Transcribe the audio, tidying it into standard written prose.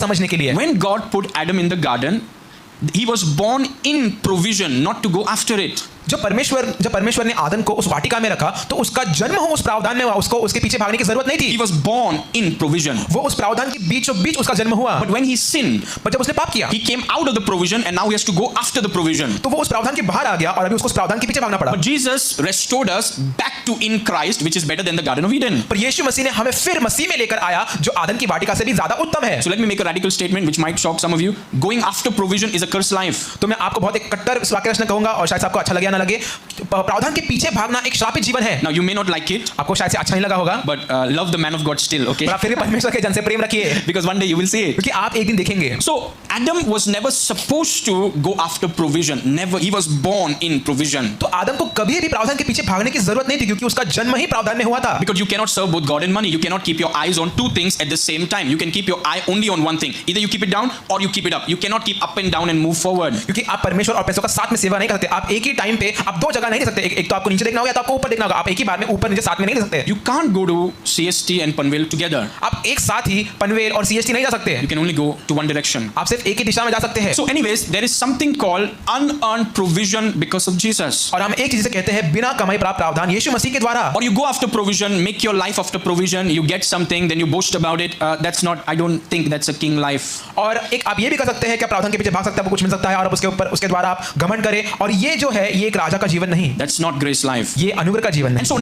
समझने के लिए। When God put Adam in the garden, he was born in provision, not to go after it. जब परमेश्वर ने आदम को उस वाटिका में रखा तो उसका जन्म हो उस प्रावधान में हुआ, उसको उसके पीछे भागने की जरूरत नहीं थी। He was born in provision. वो उस प्रावधान के बीचों बीच उसका जन्म हुआ। But when he sinned, पर जब उसने पाप किया, he came out of the provision and now he has to go after the provision. तो वो उस प्रावधान के बाहर आ गया और अभी उसको उस प्रावधान के पीछे भागना पड़ा। But Jesus restored us back to in Christ, which is better than the Garden of Eden. पर यीशु मसीह ने हमें फिर मसीह में लेकर आया जो आदम की वाटिका से भी ज्यादा उत्तम है। So let me make a radical statement which might shock some of you. Going after provision is a cursed life. तो मैं आपको बहुत एक कट्टर वाक्य रचना कहूंगा और शायद आपको अच्छा लगे या ना लगे। प्रावधान के पीछे भागना एक श्रापित जीवन है। Now you may not like it, आपको शायद से अच्छा नहीं लगा होगा, but love the man of God still, okay? पर आप फिर भी परमेश्वर के जन से प्रेम रखिए, Because one day you will see it. क्योंकि आप एक दिन देखेंगे। So Adam was never supposed to go after provision. Never. He was born in provision. तो आदम को कभी भी प्रावधान के पीछे भागने की जरूरत नहीं थी क्योंकि उसका जन्म ही प्रावधान में हुआ था। Because you cannot serve both God and money. You cannot keep your eyes on two things at the same time. You can keep your eye only on one thing. Either you keep it down or you keep it up. You cannot keep up and down and move forward. क्योंकि आप परमेश्वर और पैसों का साथ में सेवा नहीं कर सकते। आप एक ही टाइम पे आप दो जगह नहीं दे सकते। एक तो आपको नीचे देखना होगा या तो आपको ऊपर देखना होगा। आप एक ही बार में ऊपर नीचे साथ में नहीं दे सकते। You can't go to CST and Panvel together. आप एक साथ ही पनवेल और CST नहीं जा सकते। You can only go to one direction. आप सिर्फ एक ही दिशा में जा सकते हैं। So anyways, there is something called unearned provision because of Jesus. और हम एक चीज से कहते हैं बिना कमाई प्राप्त प्रावधान यीशु मसीह के द्वारा। Or you go after provision, make your life after provision, you get something, then you boast about it. That's not, I don't think that's a king life. और एक आप ये भी कर सकते हैं कि आप प्रावधान के पीछे भाग सकते हैं, आपको कुछ मिल सकता है और आप उसके ऊपर उसके द्वारा आप घमंड करें और ये जो है ये एक राजा का जीवन नहीं। That's not grace life. ये अनुग्रह का जीवन And नहीं। so